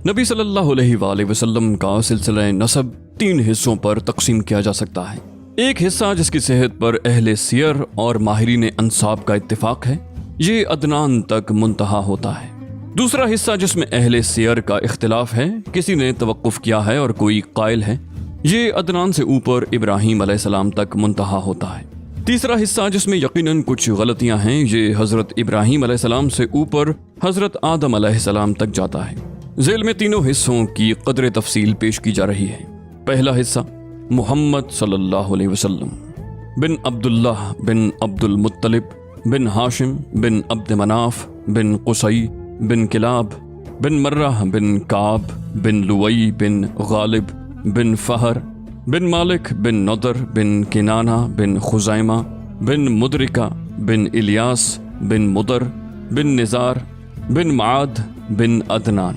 نبی صلی اللہ علیہ وآلہ وسلم کا سلسلہ نسب 3 حصوں پر تقسیم کیا جا سکتا ہے۔ ایک حصہ جس کی صحت پر اہل سیر اور ماہرین انساب کا اتفاق ہے، یہ عدنان تک منتہا ہوتا ہے۔ دوسرا حصہ جس میں اہل سیر کا اختلاف ہے، کسی نے توقف کیا ہے اور کوئی قائل ہے، یہ عدنان سے اوپر ابراہیم علیہ السلام تک منتہا ہوتا ہے۔ تیسرا حصہ جس میں یقیناً کچھ غلطیاں ہیں، یہ حضرت ابراہیم علیہ السلام سے اوپر حضرت آدم علیہ السلام تک جاتا ہے۔ ذیل میں تینوں حصوں کی قدر تفصیل پیش کی جا رہی ہے۔ پہلا حصہ محمد صلی اللہ علیہ وسلم بن عبداللہ بن عبد المطلب بن ہاشم بن عبد مناف بن قصی بن کلاب بن مرہ بن کعب بن لوئی بن غالب بن فہر بن مالک بن نضر بن کنانہ بن خزیمہ بن مدرکہ بن الیاس بن مدر بن نزار بن معاد بن عدنان،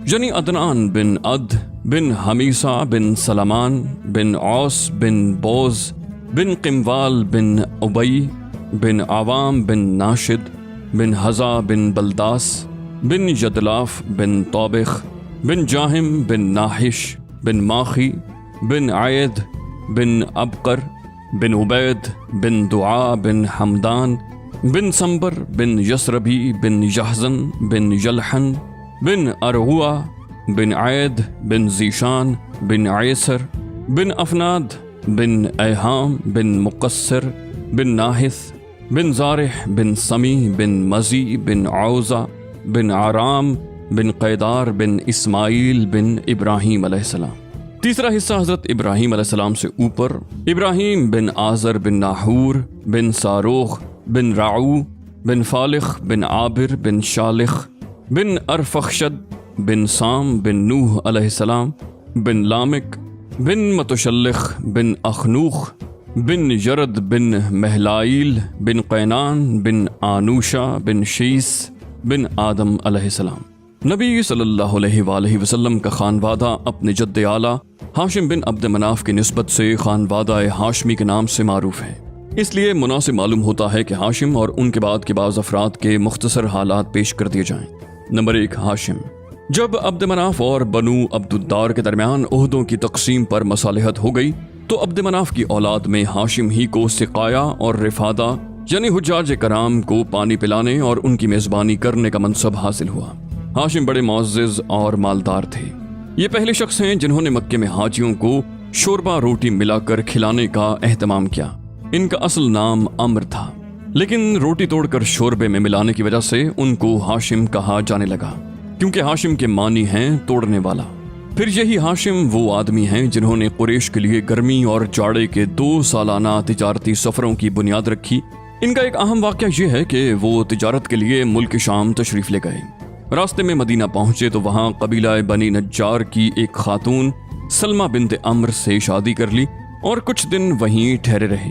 یعنی عدنان بن عد بن حمیسہ بن سلمان بن عوس بن بوز بن قموال بن ابی بن عوام بن ناشد بن حزا بن بلداس بن جدلاف بن طابخ بن جاہم بن ناحش بن ماخی بن عید بن ابقر بن عبید بن دعا بن حمدان بن سمبر بن یسربی بن یحزن بن یلحن بن ارغوا بن عید بن زیشان بن عیسر بن افناد بن ایہام بن مقصر بن ناحث بن زارح بن سمی بن مزی بن عوزہ بن عرام بن قیدار بن اسماعیل بن ابراہیم علیہ السلام۔ تیسرا حصہ حضرت ابراہیم علیہ السلام سے اوپر ابراہیم بن آزر بن ناحور بن ساروخ بن رعو بن فالخ بن عابر بن شالخ بن ارفخشد بن سام بن نوح علیہ السلام بن لامک بن متشلخ بن اخنوخ بن یرد بن مہلائیل بن قینان بن آنوشا بن شیس بن آدم علیہ السلام۔ نبی صلی اللہ علیہ وآلہ وسلم کا خانوادہ اپنے جد اعلیٰ ہاشم بن عبد مناف کی نسبت سے خانوادہ ہاشمی کے نام سے معروف ہے، اس لیے مناسب معلوم ہوتا ہے کہ ہاشم اور ان کے بعد کے بعض افراد کے مختصر حالات پیش کر دیے جائیں۔ نمبر 1، ہاشم۔ جب عبد مناف اور بنو عبد الدار کے درمیان عہدوں کی تقسیم پر مصالحت ہو گئی تو عبد مناف کی اولاد میں ہاشم ہی کو سقایا اور رفادہ یعنی حجاج کرام کو پانی پلانے اور ان کی میزبانی کرنے کا منصب حاصل ہوا۔ ہاشم بڑے معزز اور مالدار تھے۔ یہ پہلے شخص ہیں جنہوں نے مکے میں حاجیوں کو شوربہ روٹی ملا کر کھلانے کا اہتمام کیا۔ ان کا اصل نام عمر تھا، لیکن روٹی توڑ کر شوربے میں ملانے کی وجہ سے ان کو ہاشم کہا جانے لگا، کیونکہ ہاشم کے معنی ہیں توڑنے والا۔ پھر یہی ہاشم وہ آدمی ہیں جنہوں نے قریش کے لیے گرمی اور جاڑے کے 2 سالانہ تجارتی سفروں کی بنیاد رکھی۔ ان کا ایک اہم واقعہ یہ ہے کہ وہ تجارت کے لیے ملک شام تشریف لے گئے۔ راستے میں مدینہ پہنچے تو وہاں قبیلہ بنی نجار کی ایک خاتون سلمہ بنت عمر سے شادی کر لی اور کچھ دن وہیں ٹھہرے رہے۔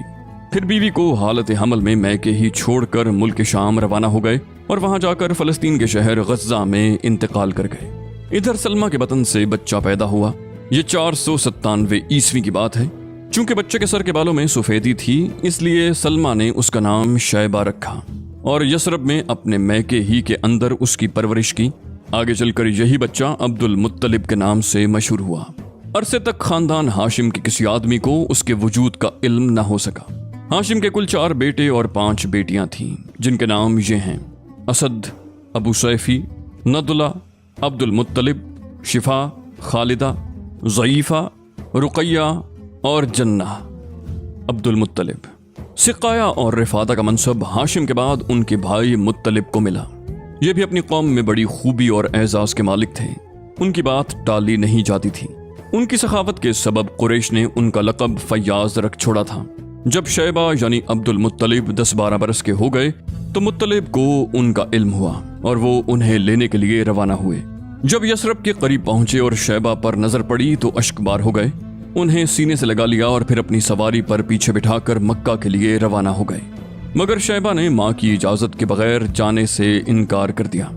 پھر بیوی کو حالت حمل میں میکے ہی چھوڑ کر ملک شام روانہ ہو گئے اور وہاں جا کر فلسطین کے شہر غزہ میں انتقال کر گئے۔ ادھر سلمہ کے بطن سے بچہ پیدا ہوا۔ یہ 497 عیسوی کی بات ہے۔ چونکہ بچے کے سر کے بالوں میں سفیدی تھی، اس لیے سلمہ نے اس کا نام شیبہ رکھا اور یثرب میں اپنے میکے ہی کے اندر اس کی پرورش کی۔ آگے چل کر یہی بچہ عبد المطلب کے نام سے مشہور ہوا۔ عرصے تک خاندان ہاشم کے کسی آدمی کو اس کے وجود کا علم نہ ہو سکا۔ ہاشم کے کل 4 بیٹے اور 5 بیٹیاں تھیں، جن کے نام یہ ہیں: اسد، ابو سیفی، نضلہ، عبد المطلب، شفا، خالدہ، ضعیفہ، رقیہ اور جنہ۔ عبد المطلب۔ سقایا اور رفادہ کا منصب ہاشم کے بعد ان کے بھائی مطلب کو ملا۔ یہ بھی اپنی قوم میں بڑی خوبی اور اعزاز کے مالک تھے۔ ان کی بات ٹالی نہیں جاتی تھی۔ ان کی سخاوت کے سبب قریش نے ان کا لقب فیاض رکھ چھوڑا تھا۔ جب شیبہ یعنی عبد المطلب 10-12 برس کے ہو گئے تو مطلب کو ان کا علم ہوا اور وہ انہیں لینے کے لیے روانہ ہوئے۔ جب یثرب کے قریب پہنچے اور شیبہ پر نظر پڑی تو اشک بار ہو گئے۔ انہیں سینے سے لگا لیا اور پھر اپنی سواری پر پیچھے بٹھا کر مکہ کے لیے روانہ ہو گئے، مگر شیبہ نے ماں کی اجازت کے بغیر جانے سے انکار کر دیا۔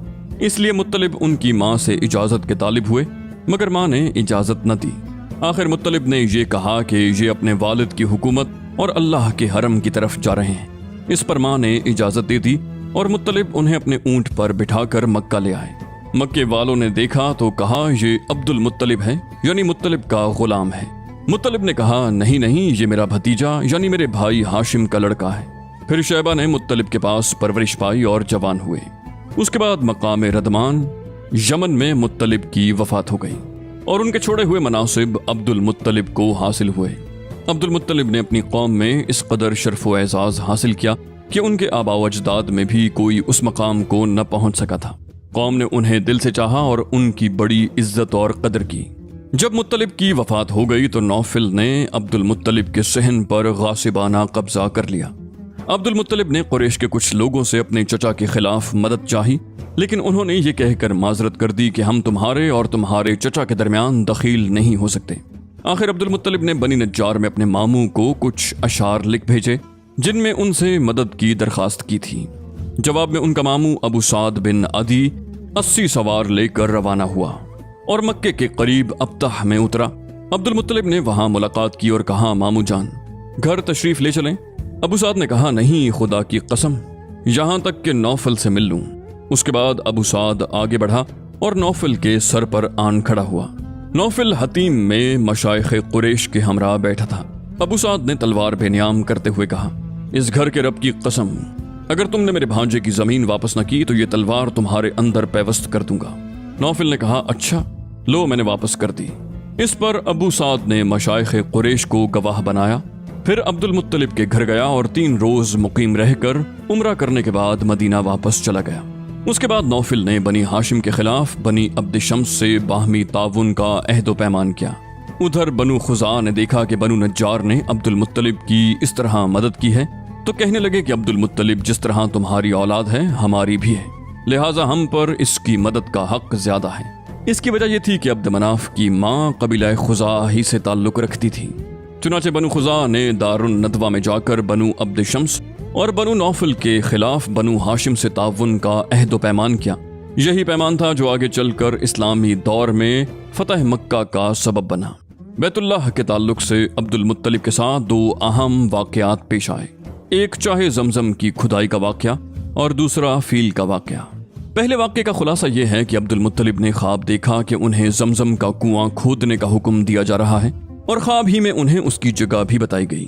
اس لیے مطلب ان کی ماں سے اجازت کے طالب ہوئے، مگر ماں نے اجازت نہ دی۔ آخر مطلب نے یہ کہا کہ یہ اپنے والد کی حکومت اور اللہ کے حرم کی طرف جا رہے ہیں۔ اس پر ماں نے اجازت دے دی اور مطلب انہیں اپنے اونٹ پر بٹھا کر مکہ لے آئے۔ مکے والوں نے دیکھا تو کہا یہ عبد المطلب ہے، یعنی مطلب کا غلام ہے۔ مطلب نے کہا نہیں نہیں، یہ میرا بھتیجا یعنی میرے بھائی ہاشم کا لڑکا ہے۔ پھر شیبہ نے مطلب کے پاس پرورش پائی اور جوان ہوئے۔ اس کے بعد مقام ردمان یمن میں مطلب کی وفات ہو گئی اور ان کے چھوڑے ہوئے مناصب عبد المطلب کو حاصل ہوئے۔ عبد المطلب نے اپنی قوم میں اس قدر شرف و اعزاز حاصل کیا کہ ان کے آباء و اجداد میں بھی کوئی اس مقام کو نہ پہنچ سکا تھا۔ قوم نے انہیں دل سے چاہا اور ان کی بڑی عزت اور قدر کی۔ جب مطلب کی وفات ہو گئی تو نوفل نے عبد المطلب کے صحن پر غاصبانہ قبضہ کر لیا۔ عبد المطلب نے قریش کے کچھ لوگوں سے اپنے چچا کے خلاف مدد چاہی، لیکن انہوں نے یہ کہہ کر معذرت کر دی کہ ہم تمہارے اور تمہارے چچا کے درمیان دخیل نہیں ہو سکتے۔ آخر عبد المطلب نے بنی نجار میں اپنے ماموں کو کچھ اشعار لکھ بھیجے جن میں ان سے مدد کی درخواست کی تھی۔ جواب میں ان کا ماموں ابو سعد بن عدی 80 سوار لے کر روانہ ہوا اور مکے کے قریب ابتح میں اترا۔ عبد المطلب نے وہاں ملاقات کی اور کہا ماموں جان گھر تشریف لے چلیں۔ ابو سعد نے کہا نہیں، خدا کی قسم، یہاں تک کہ نوفل سے مل لوں۔ اس کے بعد ابو سعد آگے بڑھا اور نوفل کے سر پر آن کھڑا ہوا۔ نوفل حتیم میں مشائخ قریش کے ہمراہ بیٹھا تھا۔ ابو سعد نے تلوار بے نیام کرتے ہوئے کہا اس گھر کے رب کی قسم، اگر تم نے میرے بھانجے کی زمین واپس نہ کی تو یہ تلوار تمہارے اندر پیوست کر دوں گا۔ نوفل نے کہا اچھا لو، میں نے واپس کر دی۔ اس پر ابو سعد نے مشائخ قریش کو گواہ بنایا۔ پھر عبد المطلب کے گھر گیا اور 3 روز مقیم رہ کر عمرہ کرنے کے بعد مدینہ واپس چلا گیا۔ اس کے بعد نوفل نے بنی ہاشم کے خلاف بنی عبد شمس سے باہمی تعاون کا عہد و پیمان کیا۔ ادھر بنو خزاعہ نے دیکھا کہ بنو نجار نے عبد المطلب کی اس طرح مدد کی ہے تو کہنے لگے کہ عبد المطلب جس طرح تمہاری اولاد ہے ہماری بھی ہے، لہٰذا ہم پر اس کی مدد کا حق زیادہ ہے۔ اس کی وجہ یہ تھی کہ عبد مناف کی ماں قبیلہ خزاعہ ہی سے تعلق رکھتی تھی۔ چنانچہ بنو خزاعہ نے دار الندوہ میں جا کر بنو عبد شمس اور بنو نوفل کے خلاف بنو ہاشم سے تعاون کا عہد و پیمان کیا۔ یہی پیمان تھا جو آگے چل کر اسلامی دور میں فتح مکہ کا سبب بنا۔ بیت اللہ کے تعلق سے عبد المطلب کے ساتھ 2 اہم واقعات پیش آئے، ایک چاہے زمزم کی کھدائی کا واقعہ اور دوسرا فیل کا واقعہ۔ پہلے واقعے کا خلاصہ یہ ہے کہ عبد المطلب نے خواب دیکھا کہ انہیں زمزم کا کنواں کھودنے کا حکم دیا جا رہا ہے اور خواب ہی میں انہیں اس کی جگہ بھی بتائی گئی۔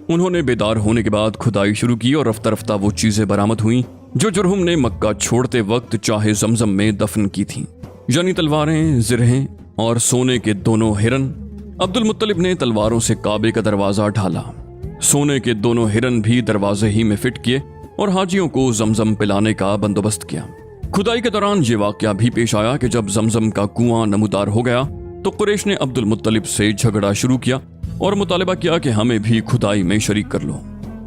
انہوں نے بیدار ہونے کے بعد کھدائی شروع کی اور رفتہ رفتہ وہ چیزیں برآمد ہوئیں جو جرہم نے مکہ چھوڑتے وقت چاہے زمزم میں دفن کی تھیں، یعنی تلواریں، زرہیں اور سونے کے 2 ہرن۔ عبد المطلب نے تلواروں سے کعبے کا دروازہ ڈھالا، سونے کے 2 ہرن بھی دروازے ہی میں فٹ کیے اور حاجیوں کو زمزم پلانے کا بندوبست کیا۔ کھدائی کے دوران یہ واقعہ بھی پیش آیا کہ جب زمزم کا کنواں نمودار ہو گیا تو قریش نے عبد المطلب سے جھگڑا شروع کیا اور مطالبہ کیا کہ ہمیں بھی کھدائی میں شریک کر لو۔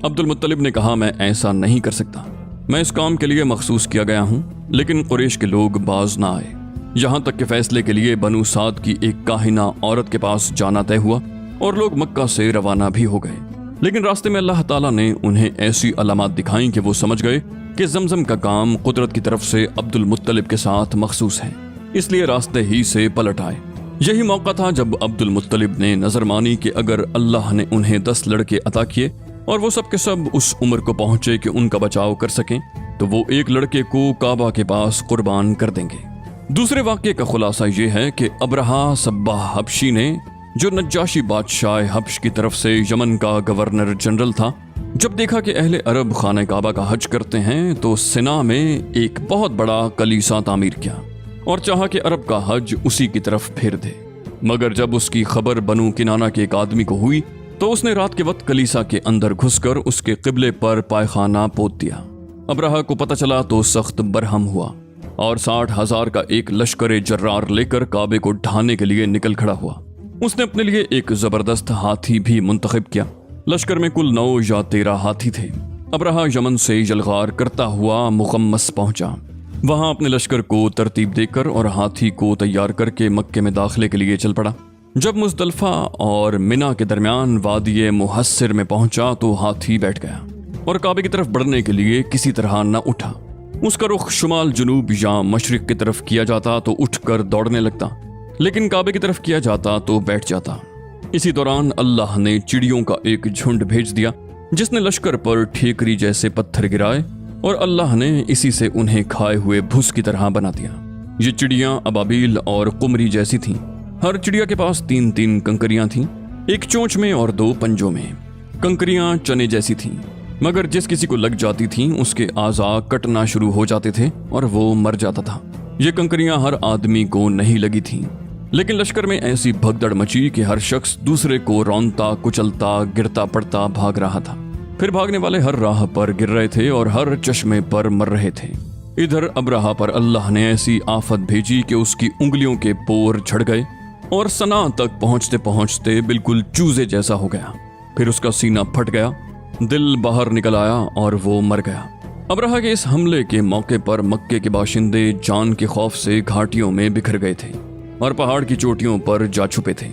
عبد المطلب نے کہا میں ایسا نہیں کر سکتا، میں اس کام کے لیے مخصوص کیا گیا ہوں، لیکن قریش کے لوگ باز نہ آئے، یہاں تک کہ فیصلے کے لیے بنو سعد کی ایک کاہنہ عورت کے پاس جانا طے ہوا اور لوگ مکہ سے روانہ بھی ہو گئے۔ لیکن راستے میں اللہ تعالیٰ نے انہیں ایسی علامات دکھائیں کہ وہ سمجھ گئے کہ زمزم کا کام قدرت کی طرف سے عبد المطلب کے ساتھ مخصوص ہے، اس لیے راستے ہی سے پلٹ آئے۔ یہی موقع تھا جب عبد المطلب نے نظر مانی کہ اگر اللہ نے انہیں 10 لڑکے عطا کیے اور وہ سب کے سب اس عمر کو پہنچے کہ ان کا بچاؤ کر سکیں تو وہ ایک لڑکے کو کعبہ کے پاس قربان کر دیں گے۔ دوسرے واقعے کا خلاصہ یہ ہے کہ ابرہہ صباح حبشی نے، جو نجاشی بادشاہ حبش کی طرف سے یمن کا گورنر جنرل تھا، جب دیکھا کہ اہل عرب خانہ کعبہ کا حج کرتے ہیں تو سنا میں ایک بہت بڑا کلیسا تعمیر کیا اور چاہا کہ عرب کا حج اسی کی طرف پھیر دے۔ مگر جب اس کی خبر بنو کنانہ کے ایک آدمی کو ہوئی تو اس نے رات کے وقت کلیسا کے اندر گھس کر اس کے قبلے پر پائخانہ پوت دیا۔ ابرہہ کو پتہ چلا تو سخت برہم ہوا اور 60,000 کا ایک لشکر جرار لے کر کعبے کو ڈھانے کے لیے نکل کھڑا ہوا۔ اس نے اپنے لیے ایک زبردست ہاتھی بھی منتخب کیا۔ لشکر میں کل 9 یا 13 ہاتھی تھے۔ ابرہہ یمن سے یلغار کرتا ہوا مقمص پہنچا، وہاں اپنے لشکر کو ترتیب دے کر اور ہاتھی کو تیار کر کے مکے میں داخلے کے لیے چل پڑا۔ جب مزدلفہ اور منا کے درمیان وادی محصر میں پہنچا تو ہاتھی بیٹھ گیا اور کعبے کی طرف بڑھنے کے لیے کسی طرح نہ اٹھا۔ اس کا رخ شمال، جنوب یا مشرق کی طرف کیا جاتا تو اٹھ کر دوڑنے لگتا، لیکن کعبے کی طرف کیا جاتا تو بیٹھ جاتا۔ اسی دوران اللہ نے چڑیوں کا ایک جھنڈ بھیج دیا جس نے لشکر پر ٹھیکری جیسے پتھر گرائے اور اللہ نے اسی سے انہیں کھائے ہوئے بھس کی طرح بنا دیا۔ یہ چڑیاں ابابیل اور قمری جیسی تھیں۔ ہر چڑیا کے پاس 3 کنکریاں تھیں، ایک چونچ میں اور 2 پنجوں میں۔ کنکریاں چنے جیسی تھیں، مگر جس کسی کو لگ جاتی تھیں اس کے اعضاء کٹنا شروع ہو جاتے تھے اور وہ مر جاتا تھا۔ یہ کنکریاں ہر آدمی کو نہیں لگی تھیں، لیکن لشکر میں ایسی بھگدڑ مچی کہ ہر شخص دوسرے کو رونتا کچلتا گرتا پڑتا بھاگ رہا تھا۔ پھر بھاگنے والے ہر راہ پر گر رہے تھے اور ہر چشمے پر مر رہے تھے۔ ادھر ابرہہ پر اللہ نے ایسی آفت بھیجی کہ اس کی انگلیوں کے پور جھڑ گئے اور سنا تک پہنچتے پہنچتے بالکل چوزے جیسا ہو گیا۔ پھر اس کا سینہ پھٹ گیا، دل باہر نکل آیا اور وہ مر گیا۔ ابرہہ کے اس حملے کے موقع پر مکے کے باشندے جان کے خوف سے گھاٹیوں میں بکھر گئے تھے اور پہاڑ کی چوٹیوں پر جا چھپے تھے۔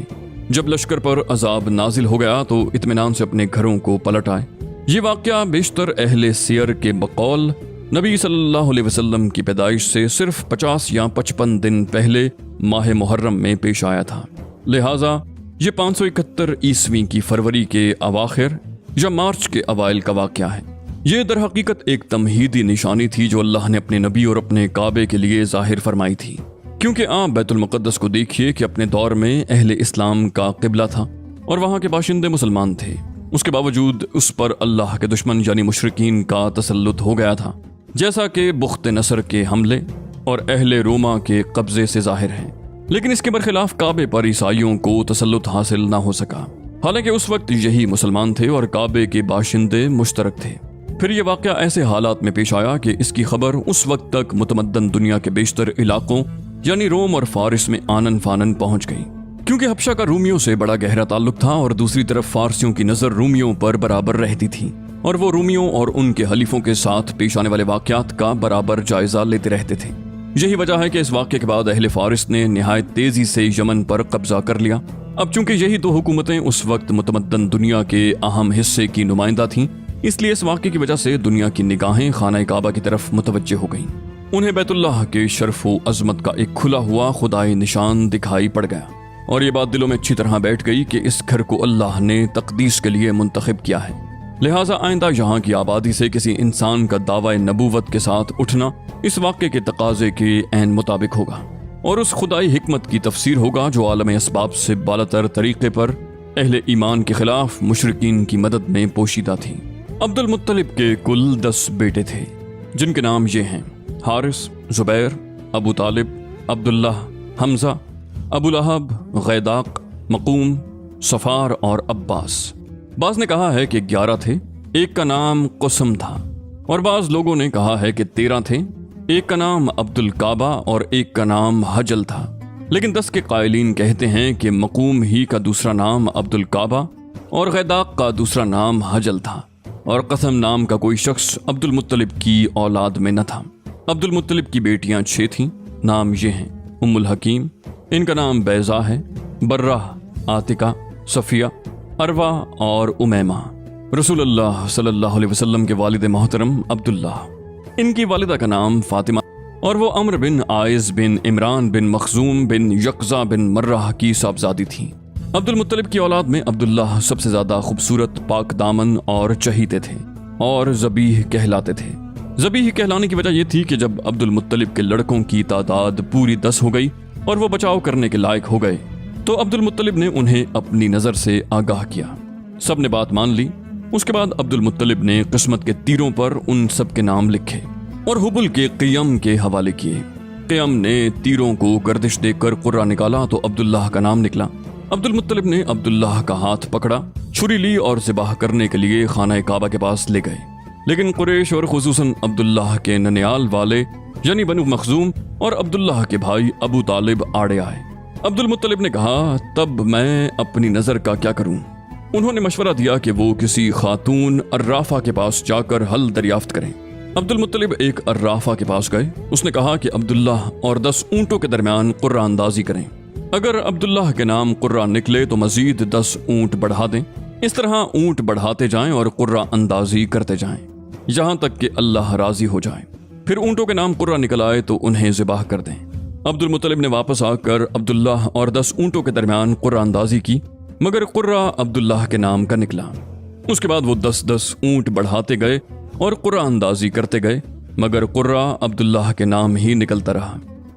جب لشکر پر عذاب نازل ہو گیا تو اطمینان سے اپنے گھروں کو پلٹ آئے۔ یہ واقعہ بیشتر اہل سیر کے بقول نبی صلی اللہ علیہ وسلم کی پیدائش سے صرف 50 یا 55 دن پہلے ماہ محرم میں پیش آیا تھا، لہٰذا یہ 571 عیسوی کی فروری کے اواخر یا مارچ کے اوائل کا واقعہ ہے۔ یہ در حقیقت ایک تمہیدی نشانی تھی جو اللہ نے اپنے نبی اور اپنے کعبے کے لیے ظاہر فرمائی تھی، کیونکہ آپ بیت المقدس کو دیکھیے کہ اپنے دور میں اہل اسلام کا قبلہ تھا اور وہاں کے باشندے مسلمان تھے، اس کے باوجود اس پر اللہ کے دشمن یعنی مشرکین کا تسلط ہو گیا تھا، جیسا کہ بخت نصر کے حملے اور اہل روما کے قبضے سے ظاہر ہے۔ لیکن اس کے برخلاف کعبے پر عیسائیوں کو تسلط حاصل نہ ہو سکا، حالانکہ اس وقت یہی مسلمان تھے اور کعبے کے باشندے مشترک تھے۔ پھر یہ واقعہ ایسے حالات میں پیش آیا کہ اس کی خبر اس وقت تک متمدن دنیا کے بیشتر علاقوں یعنی روم اور فارس میں آنن فانن پہنچ گئی، کیونکہ حبشہ کا رومیوں سے بڑا گہرا تعلق تھا اور دوسری طرف فارسیوں کی نظر رومیوں پر برابر رہتی تھی اور وہ رومیوں اور ان کے حلیفوں کے ساتھ پیش آنے والے واقعات کا برابر جائزہ لیتے رہتے تھے۔ یہی وجہ ہے کہ اس واقعے کے بعد اہل فارس نے نہایت تیزی سے یمن پر قبضہ کر لیا۔ اب چونکہ یہی دو حکومتیں اس وقت متمدن دنیا کے اہم حصے کی نمائندہ تھیں، اس لیے اس واقعے کی وجہ سے دنیا کی نگاہیں خانہ کعبہ کی طرف متوجہ ہو گئیں۔ انہیں بیت اللہ کے شرف و عظمت کا ایک کھلا ہوا خدائی نشان دکھائی پڑ گیا اور یہ بات دلوں میں اچھی طرح بیٹھ گئی کہ اس گھر کو اللہ نے تقدیس کے لیے منتخب کیا ہے، لہٰذا آئندہ یہاں کی آبادی سے کسی انسان کا دعوی نبوت کے ساتھ اٹھنا اس واقعے کے تقاضے کے عین مطابق ہوگا اور اس خدائی حکمت کی تفسیر ہوگا جو عالم اسباب سے بالاتر طریقے پر اہل ایمان کے خلاف مشرکین کی مدد میں پوشیدہ تھی۔ عبد المطلب کے کل 10 بیٹے تھے، جن کے نام یہ ہیں: حارث، زبیر، ابو طالب، عبداللہ، حمزہ، ابو لہب، غیداق، مقوم، صفار اور عباس۔ بعض نے کہا ہے کہ 11 تھے، ایک کا نام قسم تھا، اور بعض لوگوں نے کہا ہے کہ 13 تھے، ایک کا نام عبد الکعبہ اور ایک کا نام حجل تھا۔ لیکن 10 کے قائلین کہتے ہیں کہ مقوم ہی کا دوسرا نام عبد الکعبہ اور غیداق کا دوسرا نام حجل تھا، اور قسم نام کا کوئی شخص عبد المطلب کی اولاد میں نہ تھا۔ عبد المطلب کی بیٹیاں 6 تھیں، نام یہ ہیں: ام الحکیم، ان کا نام بیضا ہے، برہ، عاتقہ، صفیہ، اروا اور امیمہ۔ رسول اللہ صلی اللہ علیہ وسلم کے والد محترم عبداللہ، ان کی والدہ کا نام فاطمہ اور وہ عمرو بن عائز بن عمران بن مخزوم بن یقظہ بن مرہ کی صاحبزادی تھیں۔ عبد المطلب کی اولاد میں عبداللہ سب سے زیادہ خوبصورت، پاک دامن اور چہیتے تھے اور ذبیح کہلاتے تھے۔ ذبیح کہلانے کی وجہ یہ تھی کہ جب عبد المطلب کے لڑکوں کی تعداد پوری 10 ہو گئی اور وہ بچاؤ کرنے کے لائق ہو گئے تو عبد المطلب نے انہیں اپنی نظر سے آگاہ کیا۔ سب نے بات مان لی۔ اس کے بعد عبد المطلب نے قسمت کے تیروں پر ان سب کے نام لکھے اور حبل کے قیم کے حوالے کیے۔ قیم نے تیروں کو گردش دے کر قرہ نکالا تو عبداللہ کا نام نکلا۔ عبد المطلب نے عبداللہ کا ہاتھ پکڑا، چھری لی اور ذبح کرنے کے لیے خانہ کعبہ کے پاس لے گئے، لیکن قریش اور خصوصاً عبداللہ کے ننیال والے یعنی بنو مخزوم اور عبداللہ کے بھائی ابو طالب آڑے آئے۔ عبد المطلب نے کہا، تب میں اپنی نظر کا کیا کروں؟ انہوں نے مشورہ دیا کہ وہ کسی خاتون عرافہ کے پاس جا کر حل دریافت کریں۔ عبد المطلب ایک عرافہ کے پاس گئے۔ اس نے کہا کہ عبداللہ اور 10 اونٹوں کے درمیان قرہ اندازی کریں، اگر عبداللہ کے نام قرہ نکلے تو مزید 10 اونٹ بڑھا دیں، اس طرح اونٹ بڑھاتے جائیں اور قرہ اندازی کرتے جائیں یہاں تک کہ اللہ راضی ہو جائے، پھر اونٹوں کے نام قرہ نکل آئے تو انہیں ذبح کر دیں۔ عبد المطلب نے واپس آ کر عبداللہ اور 10 اونٹوں کے درمیان قرہ اندازی کی، مگر قرہ عبداللہ کے نام کا نکلا۔ اس کے بعد وہ 10 اونٹ بڑھاتے گئے اور قرہ اندازی کرتے گئے، مگر قرہ عبداللہ کے نام ہی نکلتا رہا۔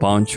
5